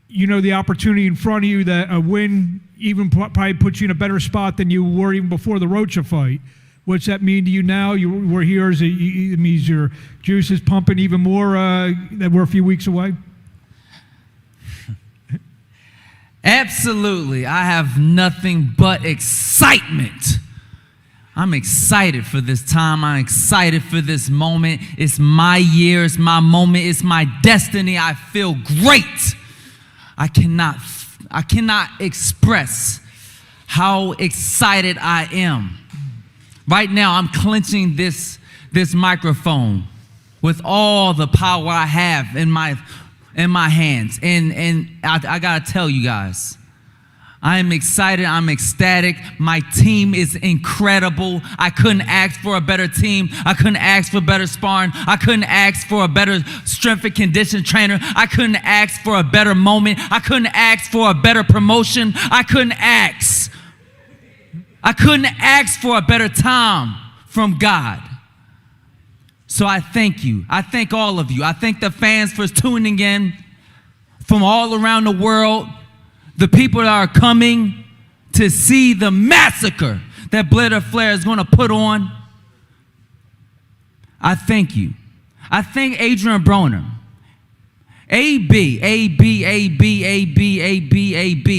The opportunity in front of you, that a win even probably puts you in a better spot than you were even before the Rocha fight. what's that mean to you now? We're here, it means your juice is pumping even more that we're a few weeks away? Absolutely. I have nothing but excitement. I'm excited for this time. I'm excited for this moment. It's my year. It's my moment. It's my destiny. I feel great. I cannot express how excited I am. Right now, I'm clenching this microphone with all the power I have in my hands. And I gotta tell you guys, I am excited. I'm ecstatic. My team is incredible. I couldn't ask for a better team. I couldn't ask for better sparring. I couldn't ask for a better strength and condition trainer. I couldn't ask for a better moment. I couldn't ask for a better promotion. I couldn't ask for a better time from God. So I thank you. I thank all of you. I thank the fans for tuning in from all around the world. The people that are coming to see the massacre that Blair Flair is going to put on. I thank you. I thank Adrien Broner. AB.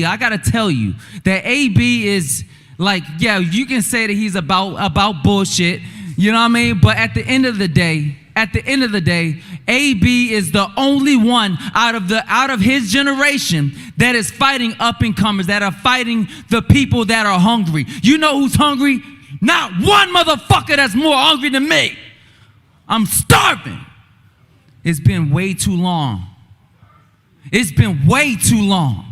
I got to tell you that AB is like, yeah, you can say that he's about bullshit. You know what I mean? But at the end of the day, AB is the only one out of his generation that is fighting up and comers, that are fighting the people that are hungry. You know who's hungry? Not one motherfucker that's more hungry than me. I'm starving. It's been way too long. It's been way too long.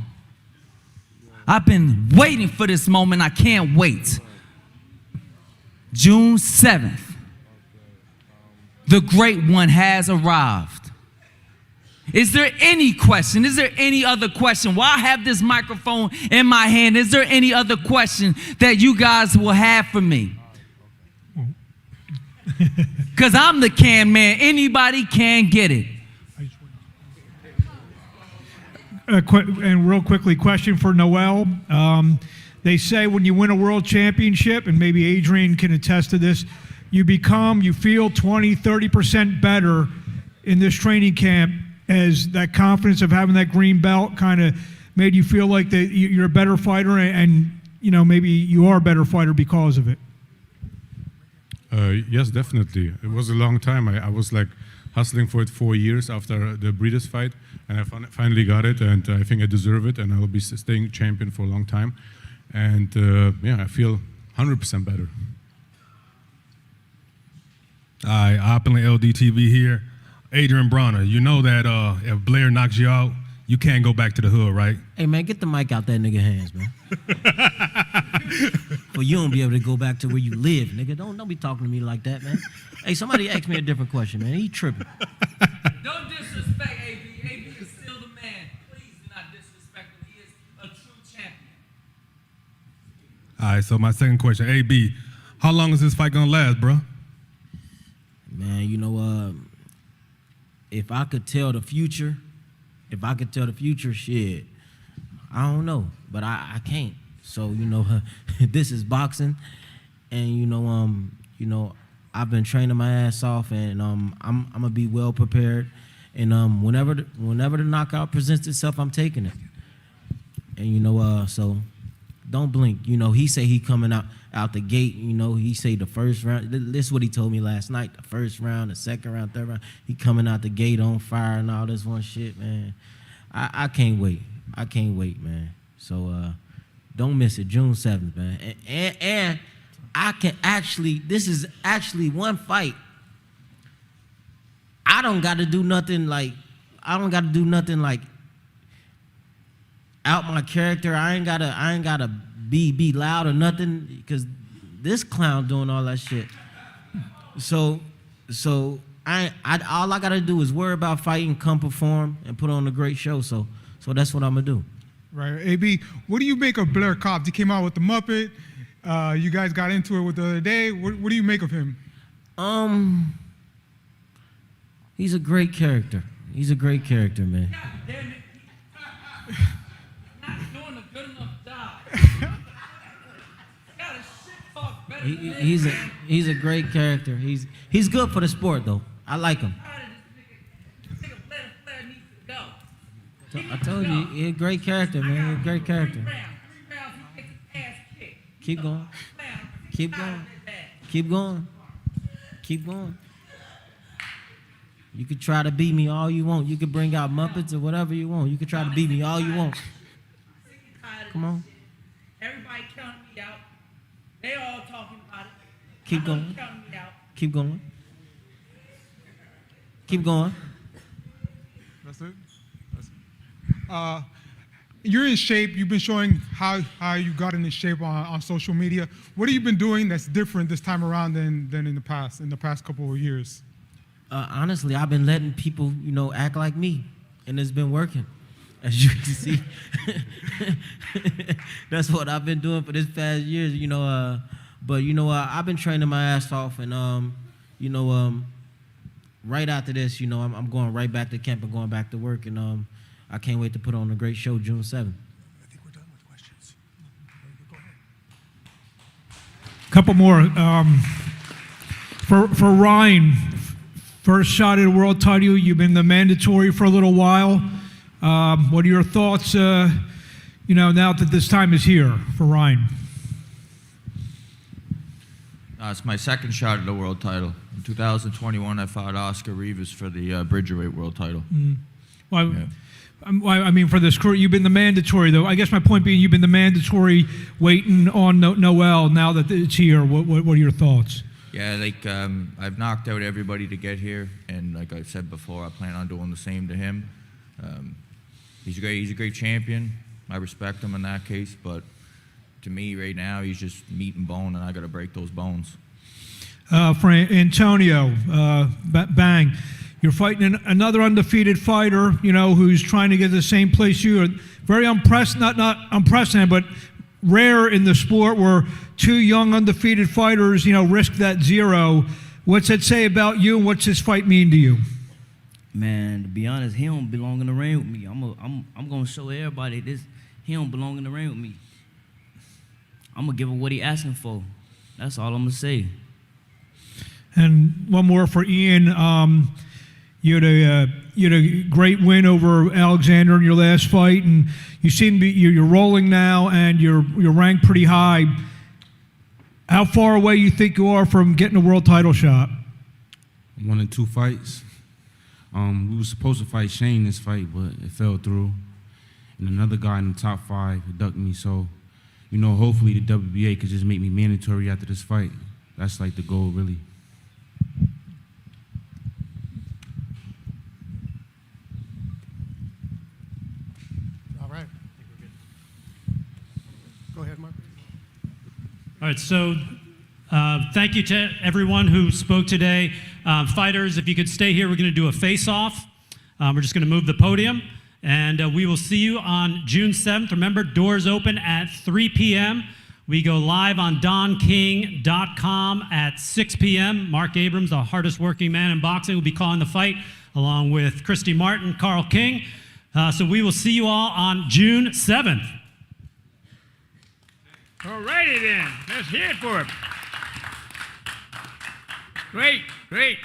I've been waiting for this moment. I can't wait. June 7th. The great one has arrived. Is there any question? Is there any other question? While I have this microphone in my hand, is there any other question that you guys will have for me? Because I'm the can man. Anybody can get it. And real quickly, question for Noel. They say when you win a world championship, and maybe Adrien can attest to this, you feel 20, 30% better in this training camp, as that confidence of having that green belt kind of made you feel like that you're a better fighter, and you know, maybe you are a better fighter because of it. Yes, definitely. It was a long time. I was like hustling for it 4 years after the Breeders' fight, and I finally got it, and I think I deserve it, and I will be staying champion for a long time. And yeah, I feel 100% better. Hi, Openly LDTV here. Adrien Broner, you know that if Blair knocks you out, you can't go back to the hood, right? Hey, man, get the mic out that nigga hands, man. Well, you don't be able to go back to where you live, nigga. Don't be talking to me like that, man. Hey, somebody asked me a different question, man. He tripping. Don't disrespect AB. AB is still the man. Please do not disrespect him. He is a true champion. All right, so my second question, AB, how long is this fight gonna last, bro? Man, you know, if I could tell the future, shit, I don't know, but I can't. So, you know, this is boxing, and you know, I've been training my ass off, and I'm gonna be well prepared, and whenever the knockout presents itself, I'm taking it. And you know, so don't blink. You know, he say he coming out the gate. You know, he say the first round. This is what he told me last night. The first round, the second round, third round. He coming out the gate on fire and all this one shit, man. I can't wait. I can't wait, man. So don't miss it, June 7th, man. And I can actually. This is actually one fight. I don't got to do nothing like. Out my character. I ain't gotta be loud or nothing, because this clown doing all that shit. So I all I gotta do is worry about fighting, come perform, and put on a great show. So that's what I'm gonna do. Right, AB. What do you make of Blair Cobbs? He came out with the Muppet. You guys got into it with the other day. What do you make of him? He's a great character. He's a great character, man. God damn it. Not doing a good enough job. Gotta shit talk better. He's a great character. He's good for the sport though. I like him. I told you, he's a great character, man. He's a great character. Keep going. Keep going. Keep going. Keep going. You could try to beat me all you want. You could bring out Muppets or whatever you want. You could try to beat me all you want. Come on. Everybody counting me out. They all talking about it. Keep going. Counting me out. Keep going. Keep going. That's it. You're in shape. You've been showing how you got into shape on social media. What have you been doing that's different this time around than in the past couple of years? Honestly, I've been letting people, act like me, and it's been working, as you can see. That's what I've been doing for this past years, But I've been training my ass off, and right after this, I'm going right back to camp and going back to work, and I can't wait to put on a great show June 7th. I think we're done with questions. Go ahead. Couple more. For Ryan, first shot at a world title. You've been the mandatory for a little while. What are your thoughts, now that this time is here for Ryan? It's my second shot at the world title. In 2021, I fought Oscar Rivas for the Bridgerweight world title. Well, Yeah. I mean, for this career, you've been the mandatory, though. I guess my point being, you've been the mandatory waiting on Noel. Now that it's here, what are your thoughts? Yeah, I've knocked out everybody to get here, and like I said before, I plan on doing the same to him. He's great. He's a great champion. I respect him in that case, but to me right now, he's just meat and bone, and I got to break those bones. For Antonio, bang, you're fighting another undefeated fighter, who's trying to get to the same place you are. Very not unprecedented, but rare in the sport where two young undefeated fighters, risk that zero. What's that say about you, and what's this fight mean to you? Man, to be honest, he don't belong in the ring with me. I'm gonna show everybody this. He don't belong in the ring with me. I'm gonna give him what he asking for. That's all I'm gonna say. And one more for Ian. You had a great win over Alexander in your last fight, and you seem to be you're rolling now, and you're ranked pretty high. How far away you think you are from getting a world title shot? 1 and 2 fights. We were supposed to fight Shane this fight, but it fell through. And another guy in the top 5 ducked me. So, hopefully the WBA could just make me mandatory after this fight. That's like the goal, really. All right. Go ahead, Mark. All right, so thank you to everyone who spoke today. Fighters, if you could stay here, we're going to do a face-off. We're just going to move the podium, and we will see you on June 7th. Remember, doors open at 3 p.m. We go live on DonKing.com at 6 p.m. Mark Abrams, the hardest working man in boxing, will be calling the fight, along with Christy Martin, Carl King. So we will see you all on June 7th. All righty then. Let's hear it for him. Great, great.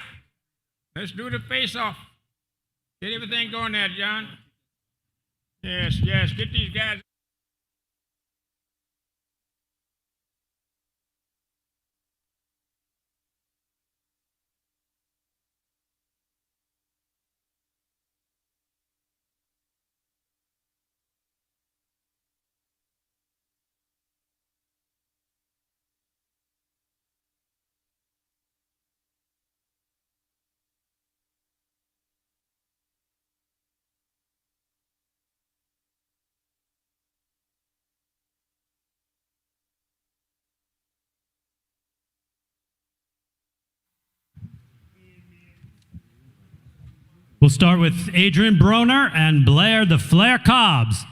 Let's do the face-off. Get everything going there, John. Yes, get these guys. We'll start with Adrien Broner and Blair the Flair Cobbs.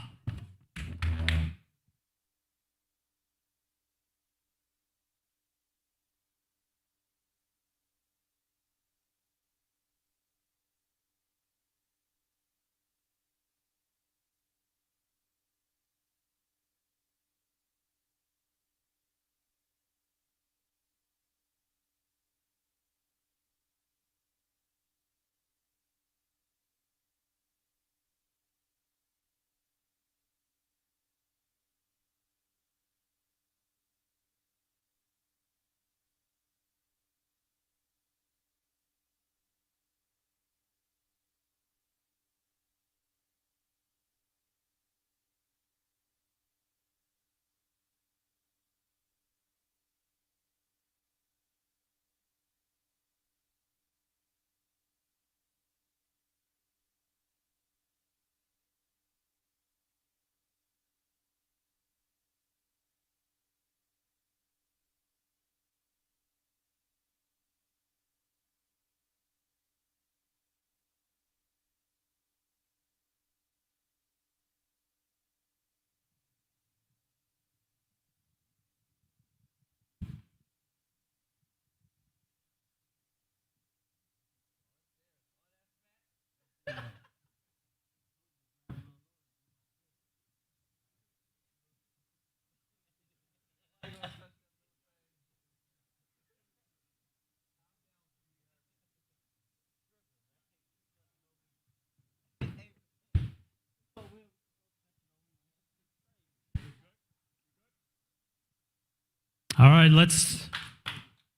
All right,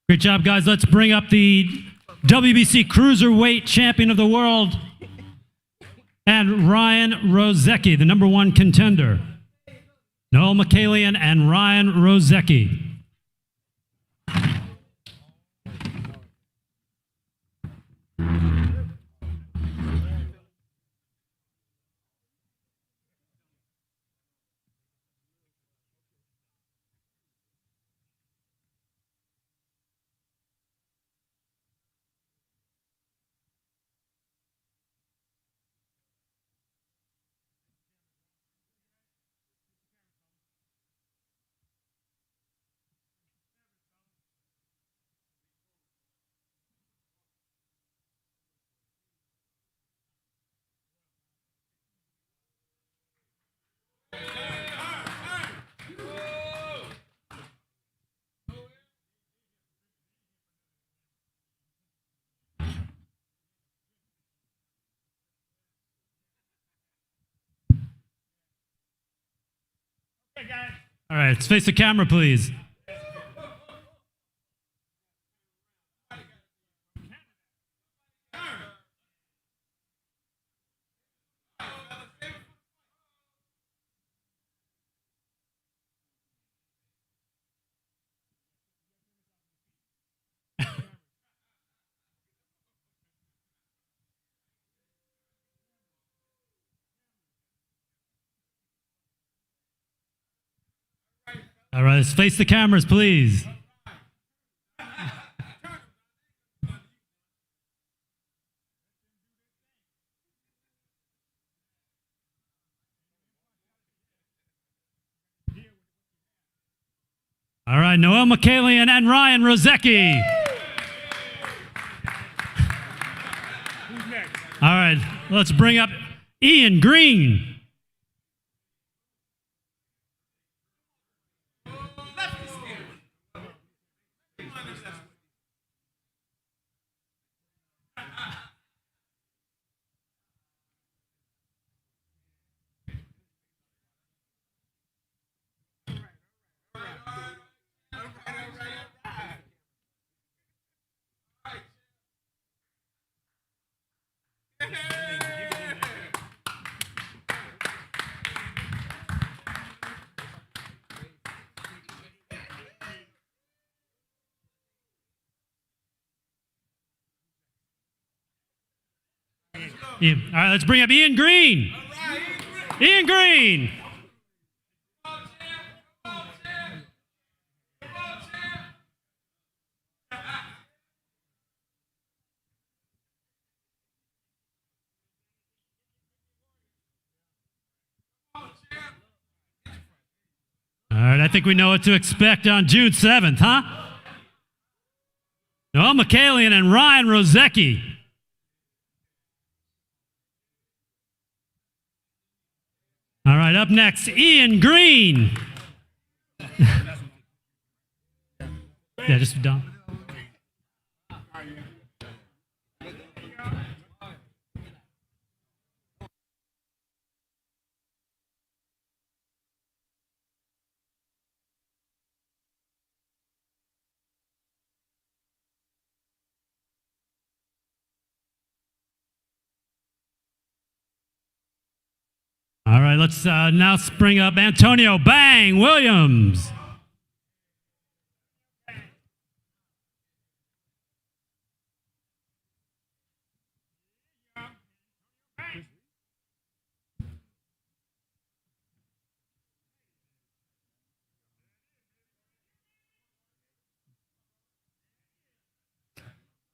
great job, guys. Let's bring up the WBC Cruiserweight Champion of the World and Ryan Rozecki, the number 1 contender. Noel Michaelian and Ryan Rozecki. All right, let's face the camera, please. All right, let's face the cameras, please. All right, Noel Michaelian and Ryan Rozecki. All right, let's bring up Ian Green. Ian. All right, let's bring up Ian Green. Ian Green. All right, I think we know what to expect on June 7th, huh? Noel Michaelian and Ryan Rozecki. All right, up next, Ian Green. Yeah, just done. All right, let's now bring up Antonio Bang Williams.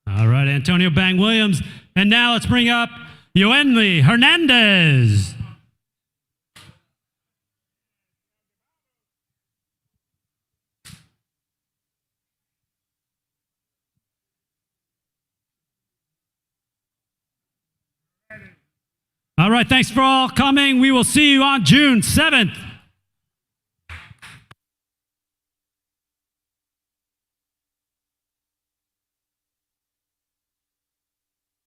All right, Antonio Bang Williams. And now let's bring up Yoenli Hernandez. All right, thanks for all coming. We will see you on June 7th.